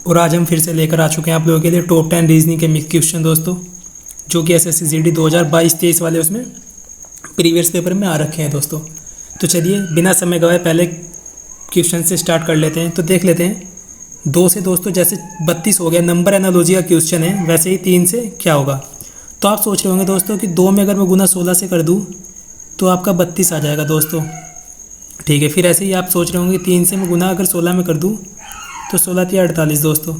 और आज हम फिर से लेकर आ चुके हैं आप लोगों के लिए टॉप 10 रीजनिंग के मिक्स क्वेश्चन दोस्तों, जो कि एसएससी जीडी 2022-23 वाले उसमें प्रीवियस पेपर में आ रखे हैं दोस्तों। तो चलिए बिना समय गवाए पहले क्वेश्चन से स्टार्ट कर लेते हैं। तो देख लेते हैं 2 से दोस्तों, जैसे 32 हो गया, नंबर एनालॉजी का क्वेश्चन है, वैसे ही 3 से क्या होगा। तो आप सोच रहे होंगे दोस्तों कि 2 में अगर मैं गुना 16 से कर दूँ तो आपका 32 आ जाएगा दोस्तों, ठीक है। फिर ऐसे ही आप सोच रहे होंगे 3 से मैं गुना अगर 16 में कर दूँ तो 16 या 48 दोस्तों,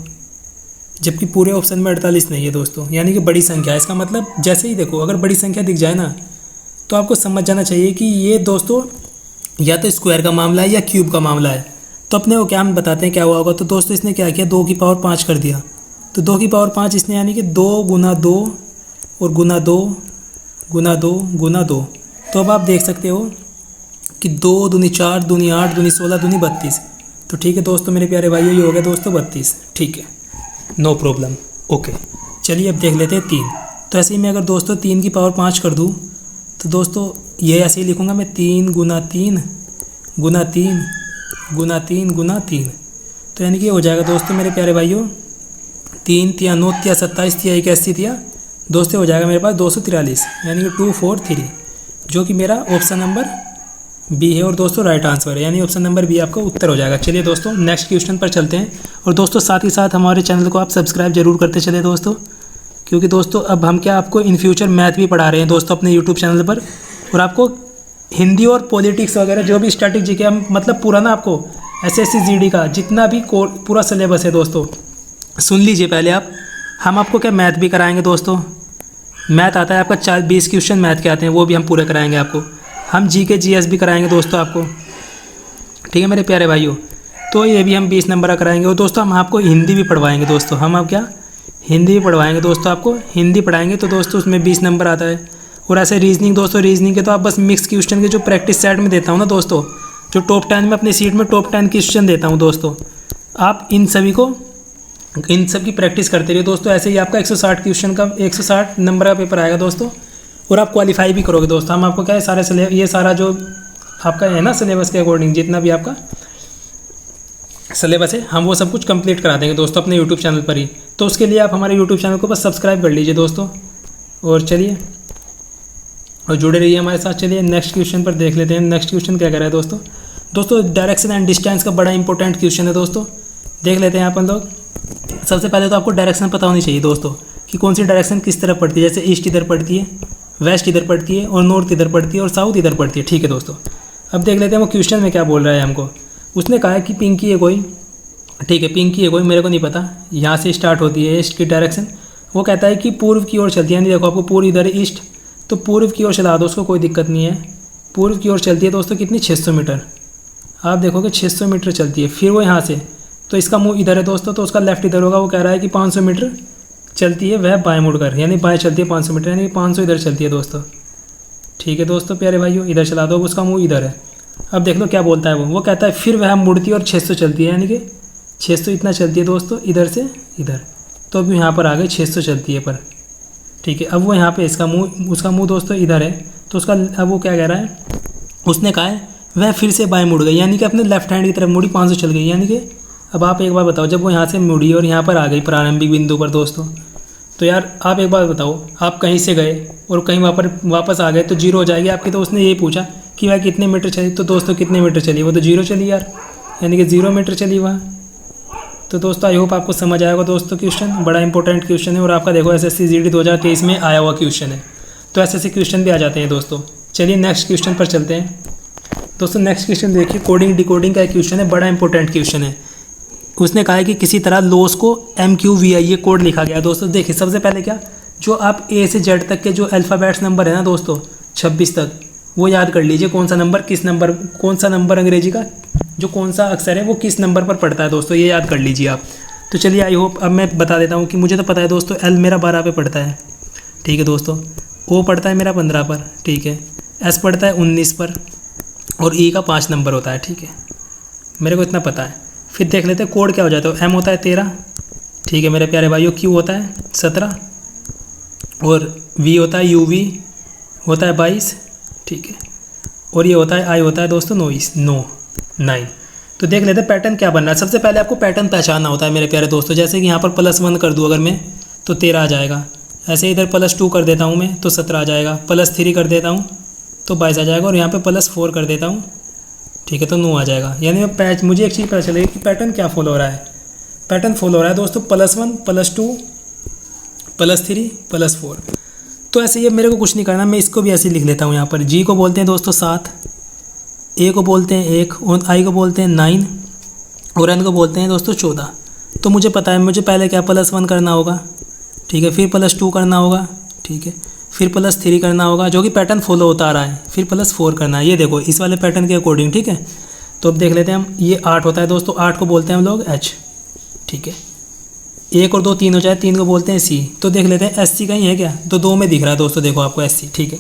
जबकि पूरे ऑप्शन में 48 नहीं है दोस्तों, यानी कि बड़ी संख्या है। इसका मतलब जैसे ही देखो अगर बड़ी संख्या दिख जाए ना तो आपको समझ जाना चाहिए कि ये दोस्तों या तो स्क्वायर का मामला है या क्यूब का मामला है। तो अपने को क्या हम बताते हैं क्या हुआ होगा। तो दोस्तों इसने क्या किया, 2 की पावर 5 कर दिया। तो 2 की पावर 5 इसने यानी कि 2 गुना 2 और गुना 2 गुना 2 गुना 2। तो अब आप देख सकते हो कि 2 दूनी 4 दूनी 8 दूनी 16 दूनी 32। तो ठीक है दोस्तों मेरे प्यारे भाइयों, ये हो गया दोस्तों 32, ठीक है, नो प्रॉब्लम, ओके। चलिए अब देख लेते हैं 3। तो ऐसे ही मैं अगर दोस्तों 3 की पावर 5 कर दूँ तो दोस्तों ये ऐसे ही लिखूँगा मैं, 3 गुना 3 गुना 3 गुना 3 गुना 3। तो यानी कि ये हो जाएगा दोस्तों मेरे प्यारे भाइयों 3 तिया 9 तिया 27 तिया 81 तिया दोस्तों, हो जाएगा मेरे पास 243, यानी कि 243, जो कि मेरा ऑप्शन नंबर बी है और दोस्तों राइट आंसर है, यानी ऑप्शन नंबर बी आपका उत्तर हो जाएगा। चलिए दोस्तों नेक्स्ट क्वेश्चन पर चलते हैं। और दोस्तों साथ ही साथ हमारे चैनल को आप सब्सक्राइब जरूर करते चले दोस्तों, क्योंकि दोस्तों अब हम क्या आपको इन फ्यूचर मैथ भी पढ़ा रहे हैं दोस्तों अपने यूट्यूब चैनल पर। और आपको हिंदी और पॉलिटिक्स वगैरह जो भी स्टैटिक जीके हम मतलब पूरा ना आपको एसएससी जीडी का जितना भी पूरा सिलेबस है दोस्तों, सुन लीजिए पहले आप। हम आपको क्या मैथ भी कराएंगे दोस्तों, मैथ आता है आपका 20 क्वेश्चन मैथ के आते हैं, वो भी हम पूरे कराएंगे आपको। हम जीके जीएस भी कराएंगे दोस्तों आपको, ठीक है मेरे प्यारे भाइयों। तो ये भी हम 20 नंबर का कराएंगे। और दोस्तों हम आपको हिंदी भी पढ़वाएंगे दोस्तों, हम आप क्या हिंदी भी पढ़वाएंगे दोस्तों, आपको हिंदी पढ़ाएंगे तो दोस्तों उसमें 20 नंबर आता है। और ऐसे रीजनिंग दोस्तों, रीजनिंग के तो आप बस मिक्स क्वेश्चन के जो प्रैक्टिस सेट में देता हूँ ना दोस्तों, जो टॉप 10 में अपनी सीट में टॉप 10 क्वेश्चन देता हूँ दोस्तों, आप इन सभी को इन सब की प्रैक्टिस करते रहिए दोस्तों। ऐसे ही आपका 160 क्वेश्चन का 160 नंबर का पेपर आएगा दोस्तों, और आप क्वालिफाई भी करोगे दोस्तों। हम आपको क्या है सारे ये सारा जो आपका है ना सिलेबस के अकॉर्डिंग जितना भी आपका सिलेबस है, हम वो सब कुछ कंप्लीट करा देंगे दोस्तों अपने यूट्यूब चैनल पर ही। तो उसके लिए आप हमारे यूट्यूब चैनल को बस सब्सक्राइब कर लीजिए दोस्तों, और चलिए और जुड़े रहिए हमारे साथ। चलिए नेक्स्ट क्वेश्चन पर देख लेते हैं। नेक्स्ट क्वेश्चन क्या कह रहा है दोस्तों डायरेक्शन एंड डिस्टेंस का बड़ा इंपॉर्टेंट क्वेश्चन है दोस्तों, देख लेते हैं अपन लोग। सबसे पहले तो आपको डायरेक्शन पता होनी चाहिए दोस्तों कि कौन सी डायरेक्शन किस तरफ पड़ती है। जैसे ईस्ट इधर पड़ती है, वेस्ट इधर पड़ती है, और नॉर्थ इधर पड़ती है, और साउथ इधर पड़ती है, ठीक है दोस्तों। अब देख लेते हैं वो क्वेश्चन में क्या बोल रहा है हमको। उसने कहा है कि पिंकी है कोई, ठीक है, पिंकी है कोई, मेरे को नहीं पता, यहाँ से स्टार्ट होती है ईस्ट की डायरेक्शन। वो कहता है कि पूर्व की ओर चलती है, यानी देखो आपको पूर्व इधर है ईस्ट, तो पूर्व की ओर चला दो उसको, कोई दिक्कत नहीं है। पूर्व की ओर चलती है दोस्तों कितनी, 600 मीटर। आप देखोगे 600 मीटर चलती है। फिर वो यहाँ से, तो इसका मुँह इधर है दोस्तों, तो उसका लेफ्ट इधर होगा। वो कह रहा है कि 500 मीटर चलती है वह बाएं मुड़कर, यानी बाएं चलती है 500 मीटर, यानी 500 इधर चलती है दोस्तों, ठीक है दोस्तों प्यारे भाइयों, इधर चला दो, उसका मुंह इधर है। अब देख लो क्या बोलता है वो कहता है फिर वह मुड़ती है और 600 चलती है, यानी कि 600 इतना चलती है दोस्तों इधर से इधर। तो अब यहाँ पर आ गए 600 चलती है पर, ठीक है। अब वो यहाँ पे इसका मुँह, उसका मुँह दोस्तों इधर है, तो उसका अब वो क्या कह रहा है, उसने कहा है वह फिर से बाएँ मुड़ गई, यानी कि अपने लेफ्ट हैंड की तरफ मुड़ी, 500 चल गई। यानी कि अब आप एक बार बताओ, जब वो यहाँ से मुड़ी और यहाँ पर आ गई प्रारंभिक बिंदु पर दोस्तों, तो यार आप एक बार बताओ, आप कहीं से गए और कहीं वापस आ गए तो जीरो हो जाएगी आपकी। तो उसने ये पूछा कि वह कितने मीटर चली, तो दोस्तों कितने मीटर चली, वो तो जीरो चली यार, यानी कि 0 मीटर चली वहाँ। तो दोस्तों आई होप आपको समझ आएगा दोस्तों, क्वेश्चन बड़ा इंपॉर्टेंट क्वेश्चन है, और आपका देखो एसएससी जीडी 2023 में आया हुआ क्वेश्चन है, तो ऐसे क्वेश्चन भी आ जाते हैं दोस्तों। चलिए नेक्स्ट क्वेश्चन पर चलते हैं दोस्तों। नेक्स्ट क्वेश्चन देखिए, कोडिंग डिकोडिंग का क्वेश्चन है, बड़ा इंपॉर्टेंट क्वेश्चन है। उसने कहा है कि किसी तरह लॉस को MQVI ये कोड लिखा गया दोस्तों। देखिए सबसे पहले क्या, जो आप A से Z तक के जो अल्फ़ाबेट्स नंबर है ना दोस्तों 26 तक, वो याद कर लीजिए कौन सा नंबर किस नंबर, कौन सा नंबर अंग्रेजी का जो कौन सा अक्षर है वो किस नंबर पर पड़ता है दोस्तों, ये याद कर लीजिए आप। तो चलिए आई होप अब मैं बता देता हूँ कि मुझे तो पता है दोस्तों, L मेरा 12 पे पड़ता है, ठीक है दोस्तों। O पड़ता है मेरा 15 पर, ठीक है। S पड़ता है 19 पर, और E का 5 नंबर होता है, ठीक है, मेरे को इतना पता है। फिर देख लेते हैं कोड क्या हो जाता है। M होता है 13, ठीक है मेरे प्यारे भाइयों। Q होता है 17, और V होता है UV होता है 22, ठीक है। और ये होता है I होता है दोस्तों 9। तो देख लेते हैं पैटर्न क्या बन रहा है। सबसे पहले आपको पैटर्न पहचानना होता है मेरे प्यारे दोस्तों। जैसे कि यहाँ पर +1 कर दूँ अगर मैं तो 13 आ जाएगा। ऐसे इधर +2 कर देता हूँ मैं तो 17 आ जाएगा। +3 कर देता हूँ तो 22 आ जाएगा। और यहाँ पे +4 कर देता हूँ, ठीक है, तो 9 आ जाएगा। यानी मुझे एक चीज़ पता चलेगी कि पैटर्न क्या फॉलो हो रहा है। पैटर्न फॉलो हो रहा है दोस्तों +1 +2 +3 +4। तो ऐसे ये मेरे को कुछ नहीं करना, मैं इसको भी ऐसे लिख लेता हूँ। यहाँ पर जी को बोलते हैं दोस्तों 7, ए को बोलते हैं 1, और आई को बोलते हैं 9, और एन को बोलते हैं दोस्तों 14। तो मुझे पता है मुझे पहले क्या +1 करना होगा, ठीक है, फिर +2 करना होगा, ठीक है, फिर +3 करना होगा जो कि पैटर्न फॉलो होता आ रहा है, फिर +4 करना है। ये देखो इस वाले पैटर्न के अकॉर्डिंग, ठीक है। तो अब देख लेते हैं हम, ये 8 होता है दोस्तों, 8 को बोलते हैं हम लोग H, ठीक है। 1 और 2 3 हो जाए, 3 को बोलते हैं C। तो देख लेते हैं SC कहीं है क्या, तो 2 में दिख रहा है दोस्तों, देखो आपको SC, ठीक है।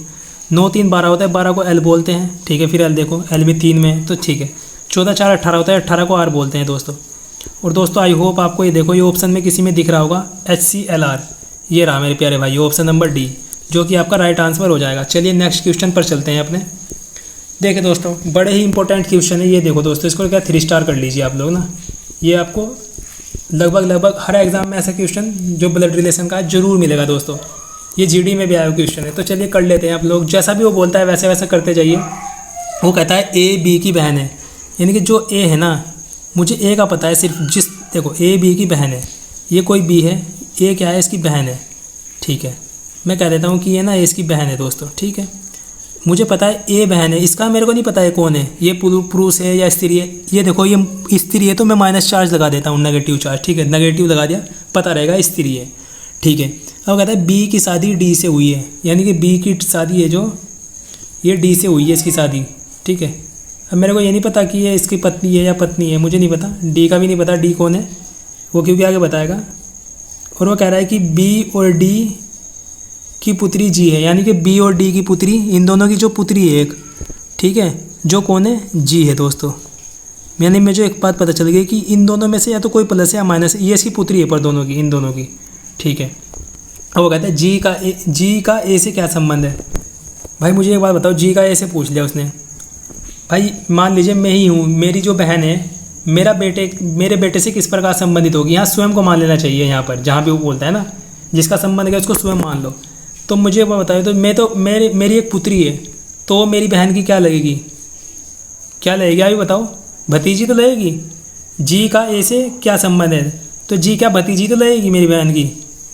9 3 12 होता है, 12 को L बोलते हैं, ठीक है। फिर L देखो, L भी 3 में, तो ठीक है। 14 4 18 होता है, 18 को R बोलते हैं दोस्तों। और दोस्तों आई होप आपको ये देखो ये ऑप्शन में किसी में दिख रहा होगा HCLR, ये रहा मेरे प्यारे भाई ऑप्शन नंबर D, जो कि आपका राइट आंसर हो जाएगा। चलिए नेक्स्ट क्वेश्चन पर चलते हैं अपने। देखिए दोस्तों बड़े ही इंपॉर्टेंट क्वेश्चन है ये, देखो दोस्तों इसको क्या 3 स्टार कर लीजिए आप लोग ना। ये आपको लगभग हर एग्जाम में ऐसा क्वेश्चन जो ब्लड रिलेशन का जरूर मिलेगा दोस्तों। ये GD में भी आया क्वेश्चन है। तो चलिए कर लेते हैं आप लोग, जैसा भी वो बोलता है वैसे वैसा करते जाइए। वो कहता है A B की बहन है, यानी कि जो A है ना, मुझे A का पता है सिर्फ, जिस देखो A B की बहन है, ये कोई B है, A क्या है, इसकी बहन है, ठीक है। मैं कह देता हूँ कि ये ना A इसकी बहन है दोस्तों, ठीक है। मुझे पता है A बहन है, इसका मेरे को नहीं पता है कौन है, ये पुरुष है या स्त्री है। ये देखो ये स्त्री है तो मैं माइनस चार्ज लगा देता हूँ, नेगेटिव चार्ज, ठीक है, नेगेटिव लगा दिया, पता रहेगा स्त्री है, ठीक है। अब कहता है B की शादी D से हुई है, यानी कि B की शादी है जो ये D से हुई है इसकी शादी, ठीक है। अब मेरे को ये नहीं पता कि ये इसकी पत्नी है या पत्नी है, मुझे नहीं पता, D का भी नहीं पता D कौन है, वो क्योंकि आगे बताएगा। और वो कह रहा है कि B और D की पुत्री G है, यानी कि B और D की पुत्री, इन दोनों की जो पुत्री है एक, ठीक है, जो कौन है, G है दोस्तों। यानी मुझे एक बात पता चल गई कि इन दोनों में से या तो कोई प्लस है या माइनस है, ये इसकी पुत्री है पर दोनों की, इन दोनों की, ठीक है। अब वो कहता है G का A से क्या संबंध है। भाई मुझे एक बात बताओ, G का A से पूछ लिया उसने। भाई मान लीजिए मैं ही हूँ, मेरी जो बहन है, मेरे बेटे से किस प्रकार संबंधित होगी, यहाँ स्वयं को मान लेना चाहिए। यहाँ पर जहाँ भी वो बोलता है ना जिसका संबंध है उसको स्वयं मान लो। तो मुझे वो बताइए, तो मेरी एक पुत्री है, तो मेरी बहन की क्या लगेगी, क्या लगेगी अभी बताओ, भतीजी तो लगेगी। G का A से क्या संबंध है, तो G क्या भतीजी तो लगेगी मेरी बहन की,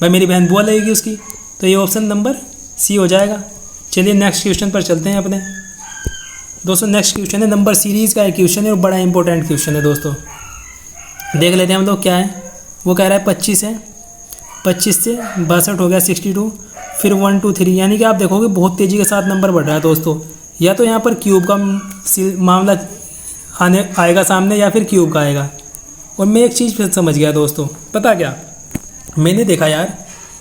भाई मेरी बहन बुआ लगेगी उसकी। तो ये ऑप्शन नंबर C हो जाएगा। चलिए नेक्स्ट क्वेश्चन पर चलते हैं अपने दोस्तों। नेक्स्ट क्वेश्चन है नंबर सीरीज़ का एक क्वेश्चन है और बड़ा इंपॉर्टेंट क्वेश्चन है दोस्तों। देख लेते हैं हम लोग क्या है। वो कह रहा है 25 है, 25 से 62 हो गया 62, फिर 1 2 3, यानी कि आप देखोगे बहुत तेज़ी के साथ नंबर बढ़ रहा है दोस्तों। या तो यहाँ पर क्यूब का मामला आएगा सामने या फिर क्यूब का आएगा। और मैं एक चीज़ फिर समझ गया दोस्तों, पता क्या, मैंने देखा यार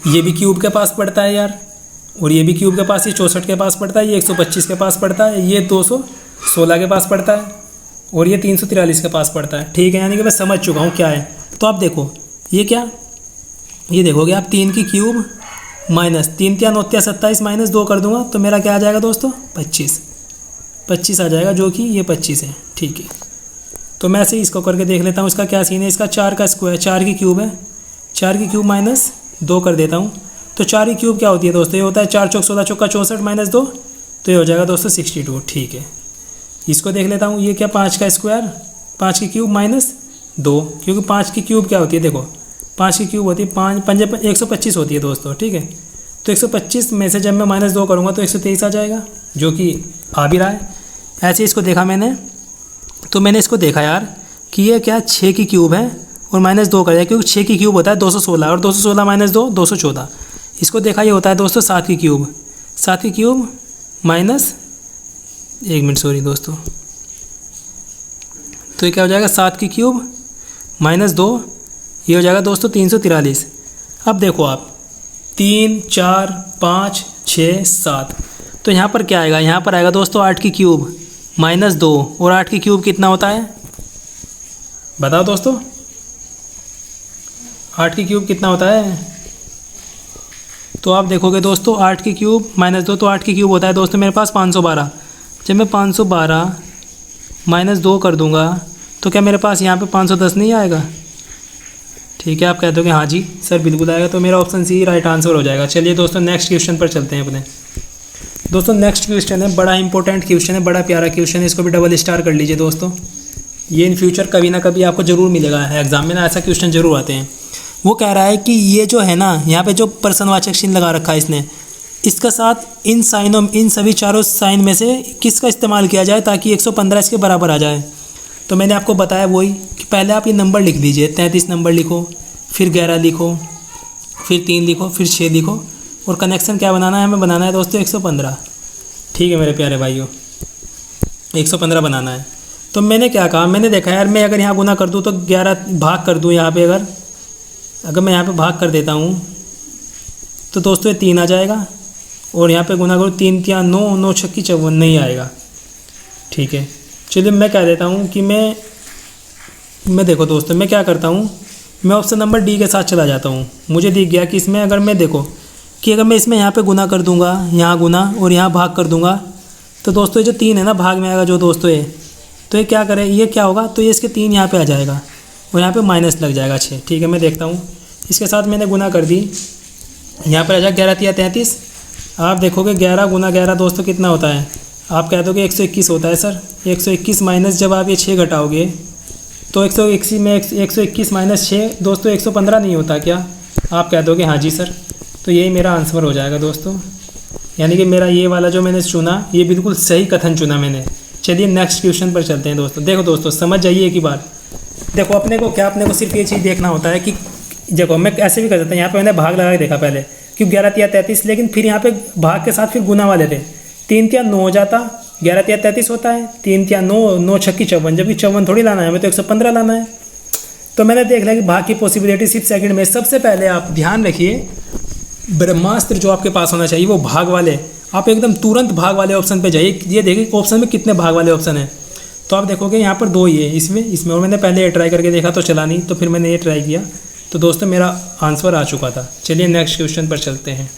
ये भी क्यूब के पास पड़ता है यार, और ये भी क्यूब के पास, ये 64 के पास पड़ता है, ये 125 के पास पड़ता है, ये 216 के पास पड़ता है, और ये 343 के पास पड़ता है, ठीक है। यानी कि मैं समझ चुका हूँ क्या है। तो आप देखो ये क्या, ये देखोगे आप 3 की क्यूब माइनस 3 3 9 27 माइनस 2 कर दूंगा तो मेरा क्या आ जाएगा दोस्तों, 25 आ जाएगा, जो कि ये 25 है, ठीक है। तो मैं ऐसे इसको करके देख लेता हूँ इसका क्या सीन है। इसका 4 का स्क्वायर, 4 की क्यूब है, 4 की क्यूब माइनस 2 कर देता हूँ। तो 4 की क्यूब क्या होती है दोस्तों, ये होता है 4 चौक 16 चौका 64 माइनस 2, तो ये हो जाएगा दोस्तों 62, ठीक है। इसको देख लेता हूँ, ये क्या 5 का स्क्वायर, 5 की क्यूब माइनस 2, क्योंकि 5 की क्यूब क्या होती है, देखो 5 की क्यूब होती है 5 पंजे 125 होती है दोस्तों, ठीक है। तो 125 में से जब मैं माइनस 2 करूँगा तो 123 आ जाएगा, जो कि आ भी रहा है। ऐसे इसको देखा मैंने, तो मैंने इसको देखा यार कि ये क्या 6 की क्यूब है और माइनस 2 कर दिया, क्योंकि 6 की क्यूब होता है 216 और 216 माइनस 2 214। इसको देखा ये होता है दोस्तों 7 की क्यूब, 7 की क्यूब माइनस 1 मिनट सॉरी दोस्तों, तो ये क्या हो जाएगा 7 की क्यूब माइनस 2, ये हो जाएगा दोस्तों 343। अब देखो आप 3 4 5 6 7, तो यहाँ पर क्या आएगा, यहाँ पर आएगा दोस्तों 8 की क्यूब माइनस 2, और 8 की क्यूब कितना होता है बताओ दोस्तों, 8 की क्यूब कितना होता है। तो आप देखोगे दोस्तों 8 की क्यूब माइनस 2, तो 8 की क्यूब होता है दोस्तों मेरे पास 512। जब मैं 512 माइनस 2 कर दूंगा तो क्या मेरे पास यहाँ पे 510 नहीं आएगा? ठीक है, आप कहते हो कि हाँ जी सर बिल्कुल आएगा, तो मेरा ऑप्शन सी राइट आंसर हो जाएगा। चलिए दोस्तों नेक्स्ट क्वेश्चन पर चलते हैं अपने। दोस्तों नेक्स्ट क्वेश्चन है, बड़ा इंपॉर्टेंट क्वेश्चन है, बड़ा प्यारा क्वेश्चन है, इसको भी डबल स्टार कर लीजिए दोस्तों। ये इन फ्यूचर कभी ना कभी आपको ज़रूर मिलेगा एग्जाम में ना, ऐसा क्वेश्चन जरूर आते हैं। वो कह रहा है कि ये जो है ना, यहाँ पे जो प्रश्नवाचक चिन्ह लगा रखा है इसने, इसका साथ इन साइनों, इन सभी चारों साइन में से किसका इस्तेमाल किया जाए ताकि 115 इसके बराबर आ जाए। तो मैंने आपको बताया वही कि पहले आप ये नंबर लिख लीजिए, 33 नंबर लिखो, फिर 11 लिखो, फिर 3 लिखो, फिर 6 लिखो, और कनेक्शन क्या बनाना है, हमें बनाना है दोस्तों 115। ठीक है मेरे प्यारे भाइयों, 115 बनाना है। तो मैंने क्या कहा, मैंने देखा यार मैं अगर यहाँ गुना कर दूँ तो 11 भाग कर दूँ यहाँ पे, अगर मैं यहाँ पे भाग कर देता हूँ तो दोस्तों ये 3 आ जाएगा, और यहाँ पे गुना करूँ 3 3 9, 9 6 54 नहीं आएगा। ठीक है, चलिए मैं कह देता हूँ कि मैं देखो दोस्तों मैं क्या करता हूँ, मैं ऑप्शन नंबर डी के साथ चला जाता हूँ। मुझे दिख गया कि इसमें अगर मैं देखो कि अगर मैं इसमें यहाँ पे गुना कर दूंगा, यहाँ गुना और यहाँ भाग कर दूंगा, तो दोस्तों ये जो 3 है ना भाग में आएगा जो दोस्तों ये, तो ये क्या करे, ये क्या होगा, तो ये इसके 3 यहाँ पे आ जाएगा और यहाँ पे माइनस लग जाएगा 6। ठीक है, मैं देखता हूँ, इसके साथ मैंने गुना कर दी, यहाँ पर आ जाएगा 11 3 33। आप देखोगे 11 गुना 11 दोस्तों कितना होता है, आप कह दोगे 121 होता है सर। 121 माइनस जब आप ये 6 घटाओगे तो 121 में 121 माइनस 6 दोस्तों 115 नहीं होता क्या? आप कह दोगे हाँ जी सर। तो यही मेरा आंसर हो जाएगा दोस्तों, यानी कि मेरा ये वाला जो मैंने चुना ये बिल्कुल सही कथन चुना मैंने। चलिए नेक्स्ट क्वेश्चन पर चलते हैं दोस्तों। देखो दोस्तों समझ जाइए एक ही बार, देखो अपने को क्या, अपने को सिर्फ ये चीज़ देखना होता है कि देखो मैं ऐसे भी कर सकता हूँ, यहाँ पे मैंने भाग लगा के देखा पहले कि 11 3 33, लेकिन फिर यहाँ पे भाग के साथ फिर गुना वाले थे, 3 3 9 हो जाता, 11 3 33 होता है, 3 3 9, 9 6 54, जबकि 54 थोड़ी लाना है हमें, तो 115 लाना है। तो मैंने देख लिया कि भाग की पॉसिबिलिटी सिर्फ सेकंड में। सबसे पहले आप ध्यान रखिए, ब्रह्मास्त्र जो आपके पास होना चाहिए वो भाग वाले, आप एकदम तुरंत भाग वाले ऑप्शन पे जाइए। ये देखिए ऑप्शन में कितने भाग वाले ऑप्शन हैं, तो आप देखोगे यहाँ पर 2 ही है इसमें, और मैंने पहले ये ट्राई करके देखा तो चला नहीं, तो फिर मैंने ये ट्राई किया, तो दोस्तों मेरा आंसर आ चुका था। चलिए नेक्स्ट क्वेश्चन पर चलते हैं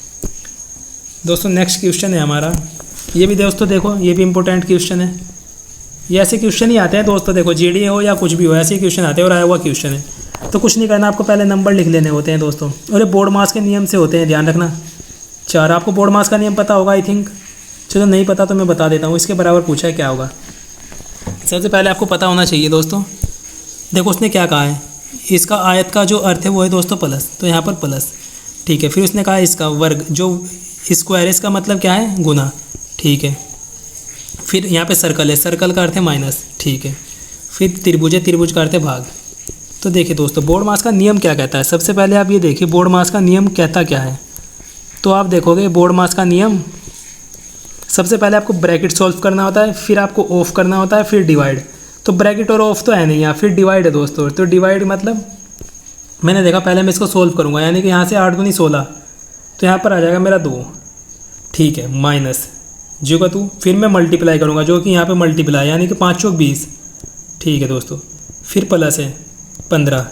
दोस्तों। नेक्स्ट क्वेश्चन है हमारा, ये भी दोस्तों देखो ये भी इंपॉर्टेंट क्वेश्चन है। ये ऐसे क्वेश्चन ही आते हैं दोस्तों, देखो जीडी हो या कुछ भी हो ऐसे ही क्वेश्चन आते हैं, और आया हुआ क्वेश्चन है तो कुछ नहीं करना, आपको पहले नंबर लिख लेने होते हैं दोस्तों, और ये बोर्ड मास के नियम से होते हैं, ध्यान रखना। 4 आपको बोर्ड मास का नियम पता होगा आई थिंक, चलो नहीं पता तो मैं बता देता हूँ, इसके बराबर पूछा है क्या होगा। सबसे पहले आपको पता होना चाहिए दोस्तों, देखो उसने क्या कहा है, इसका आयत का जो अर्थ है वो है दोस्तों प्लस, तो यहाँ पर प्लस। ठीक है, फिर उसने कहा इसका वर्ग जो स्क्वायर है, इसका मतलब क्या है गुना। ठीक है, फिर यहाँ पे सर्कल है, सर्कल का अर्थ है माइनस। ठीक है, फिर त्रिभुज है, त्रिभुज का अर्थ है भाग। तो देखिए दोस्तों बोर्ड मास का नियम क्या कहता है, सबसे पहले आप ये देखिए बोर्ड मास का नियम कहता क्या है। तो आप देखोगे बोर्ड मास का नियम, सबसे पहले आपको ब्रैकेट सॉल्व करना होता है, फिर आपको ऑफ करना होता है, फिर डिवाइड। तो ब्रैकेट और ऑफ तो है नहीं यहाँ, फिर डिवाइड है दोस्तों। तो डिवाइड मतलब मैंने देखा पहले मैं इसको सोल्व करूँगा, यानी कि यहाँ से 8 दूनी 16, तो यहाँ पर आ जाएगा मेरा 2। ठीक है, माइनस जो का 2, फिर मैं मल्टीप्लाई करूँगा जो कि यहाँ पे मल्टीप्लाई, यानी कि 5 चौक 20। ठीक है दोस्तों, फिर प्लस है 15।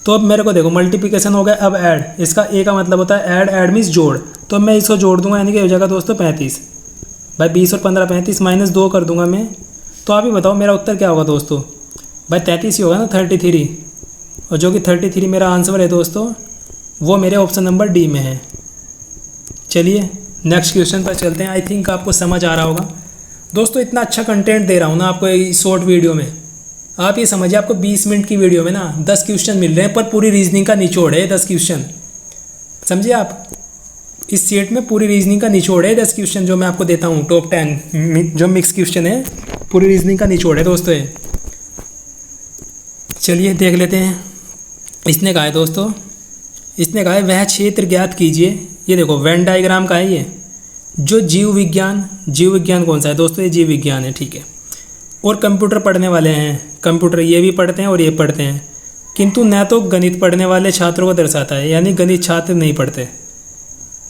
तो अब मेरे को देखो मल्टीप्लिकेशन हो गया, अब ऐड, इसका ए का मतलब होता है ऐड, ऐड मीन्स जोड़, तो अब मैं इसको जोड़ दूंगा, यानी कि हो जाएगा दोस्तों 35। भाई 20 और 15 35, माइनस 2 कर दूंगा मैं। तो आप ही बताओ मेरा उत्तर क्या होगा दोस्तों, भाई 33 ही होगा ना, 33, और जो कि 33 मेरा आंसर है दोस्तों, वो मेरे ऑप्शन नंबर डी में है। चलिए नेक्स्ट क्वेश्चन पर चलते हैं। आई थिंक आपको समझ आ रहा होगा दोस्तों, इतना अच्छा कंटेंट दे रहा हूँ ना आपको इस शॉर्ट वीडियो में। आप ये समझिए आपको 20 मिनट की वीडियो में ना 10 क्वेश्चन मिल रहे हैं, पर पूरी रीजनिंग का निचोड़ है 10 क्वेश्चन। समझिए आप, इस सेट में पूरी रीजनिंग का निचोड़ है 10 क्वेश्चन जो मैं आपको देता हूँ, टॉप 10 जो मिक्स क्वेश्चन है, पूरी रीजनिंग का निचोड़ है दोस्तों ये। चलिए देख लेते हैं। इसने कहा है दोस्तों, इसने कहा है वह क्षेत्र ज्ञात कीजिए। ये देखो वेन डायग्राम का है ये, जो जीव विज्ञान कौन सा है दोस्तों, ये जीव विज्ञान है। ठीक है, और कंप्यूटर पढ़ने वाले हैं, कंप्यूटर ये भी पढ़ते हैं और ये पढ़ते हैं, किंतु न तो गणित पढ़ने वाले छात्रों को दर्शाता है, यानी गणित छात्र नहीं पढ़ते,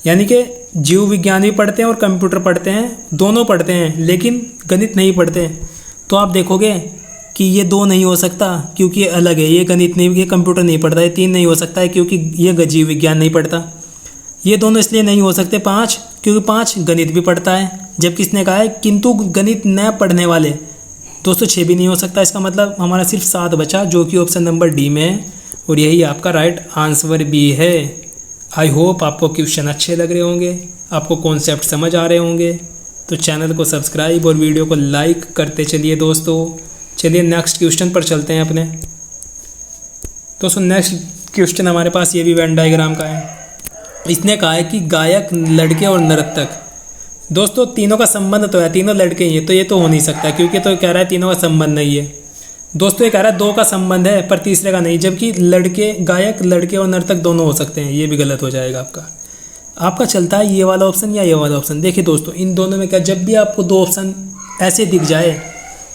यानी कि जीव विज्ञान भी पढ़ते हैं और कंप्यूटर पढ़ते हैं, दोनों पढ़ते हैं लेकिन गणित नहीं पढ़ते। तो आप देखोगे कि ये 2 नहीं हो सकता क्योंकि ये अलग है, ये गणित नहीं, ये कंप्यूटर नहीं पढ़ता। ये 3 नहीं हो सकता है क्योंकि ये जीव विज्ञान नहीं पढ़ता। ये दोनों इसलिए नहीं हो सकते 5, क्योंकि 5 गणित भी पढ़ता है। जबकि इसने कहा है किंतु गणित न पढ़ने वाले दोस्तों 6 भी नहीं हो सकता, इसका मतलब हमारा सिर्फ 7 बचा, जो कि ऑप्शन नंबर डी में है और यही आपका राइट आंसर भी है। आई होप आपको क्वेश्चन अच्छे लग रहे होंगे, आपको कॉन्सेप्ट समझ आ रहे होंगे। तो चैनल को सब्सक्राइब और वीडियो को लाइक करते चलिए दोस्तों। चलिए नेक्स्ट क्वेश्चन पर चलते हैं अपने। दोस्तों नेक्स्ट क्वेश्चन हमारे पास ये भी वेन डायग्राम का है। इसने कहा है कि गायक, लड़के और नर्तक, दोस्तों तीनों का संबंध तो है, तीनों लड़के ही हैं, तो ये तो हो नहीं सकता क्योंकि तो कह रहा है तीनों का संबंध नहीं है। दोस्तों ये कह रहा है 2 का संबंध है पर तीसरे का नहीं, जबकि लड़के, गायक, लड़के और नर्तक दोनों हो सकते हैं। ये भी गलत हो जाएगा आपका चलता है ये वाला ऑप्शन या ये वाला ऑप्शन। देखिए दोस्तों इन दोनों में क्या, जब भी आपको 2 ऑप्शन ऐसे दिख जाए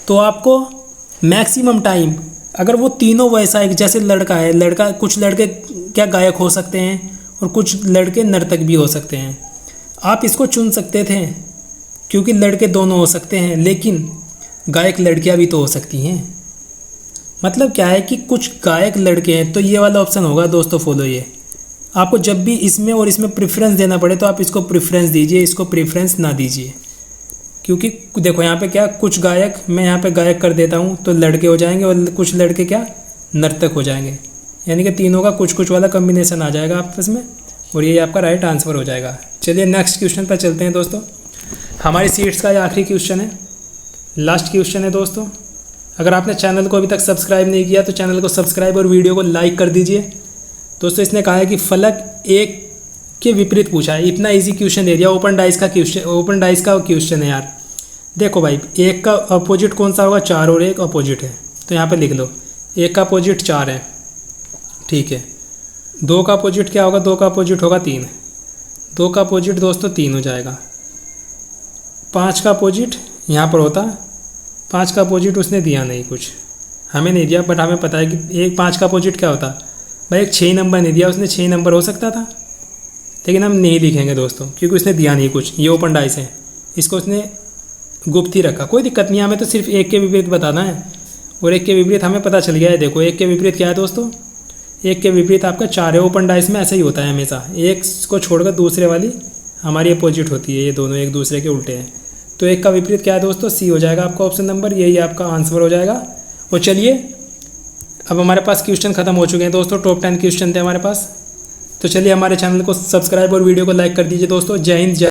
तो आपको मैक्सिमम टाइम, अगर वो तीनों वैसा है जैसे लड़का है, लड़का, कुछ लड़के क्या गायक हो सकते हैं और कुछ लड़के नर्तक भी हो सकते हैं, आप इसको चुन सकते थे क्योंकि लड़के दोनों हो सकते हैं, लेकिन गायक लड़कियां भी तो हो सकती हैं। मतलब क्या है कि कुछ गायक लड़के हैं, तो ये वाला ऑप्शन होगा दोस्तों फॉलो। ये आपको जब भी इसमें और इसमें प्रेफरेंस देना पड़े तो आप इसको प्रेफरेंस दीजिए, इसको प्रेफरेंस ना दीजिए, क्योंकि देखो यहाँ पे क्या, कुछ गायक, मैं यहाँ पे गायक कर देता हूँ तो लड़के हो जाएंगे और कुछ लड़के क्या, नर्तक हो जाएंगे, यानी कि तीनों का कुछ कुछ वाला कम्बिनेशन आ जाएगा आपस में और ये आपका राइट आंसर हो जाएगा। चलिए नेक्स्ट क्वेश्चन पर चलते हैं दोस्तों। हमारी सीट्स का ये आखिरी क्वेश्चन है, लास्ट क्वेश्चन है दोस्तों। अगर आपने चैनल को अभी तक सब्सक्राइब नहीं किया तो चैनल को सब्सक्राइब और वीडियो को लाइक कर दीजिए। दोस्तों इसने कहा है कि फलक एक के विपरीत पूछा है। इतना इजी क्वेश्चन दे दिया, ओपन डाइस का क्वेश्चन है यार। देखो भाई, एक का अपोजिट कौन सा होगा, 4 और 1 अपोजिट है, तो यहाँ पे लिख लो 1 का अपोजिट 4 है, ठीक है। 2 का अपोजिट क्या होगा, 2 का अपोजिट होगा 3, 2 का अपोजिट दोस्तों 3 हो जाएगा। 5 का अपोजिट यहाँ पर होता, 5 का अपोजिट उसने दिया नहीं, कुछ हमें नहीं दिया, बट हमें पता है कि 5 का अपोजिट क्या होता भाई। एक 6 नंबर नहीं दिया उसने, 6 नंबर हो सकता था, लेकिन हम नहीं लिखेंगे दोस्तों क्योंकि उसने दिया नहीं कुछ। ये ओपन डाइस है, इसको उसने गुप्त ही रखा, कोई दिक्कत नहीं, हमें तो सिर्फ 1 के विपरीत बताना है और 1 के विपरीत हमें पता चल गया है। देखो 1 के विपरीत क्या है दोस्तों, 1 के विपरीत आपका 4 है। ओपन डाइस में ऐसा ही होता है हमेशा, 1 को छोड़कर दूसरे वाली हमारी अपोजिट होती है, ये दोनों एक दूसरे के उल्टे हैं। तो 1 का विपरीत क्या है दोस्तों, सी हो जाएगा आपका ऑप्शन नंबर, यही आपका आंसर हो जाएगा। और चलिए अब हमारे पास क्वेश्चन खत्म हो चुके हैं दोस्तों, टॉप 10 क्वेश्चन थे हमारे पास। तो चलिए हमारे चैनल को सब्सक्राइब और वीडियो को लाइक कर दीजिए दोस्तों। जय हिंद, जय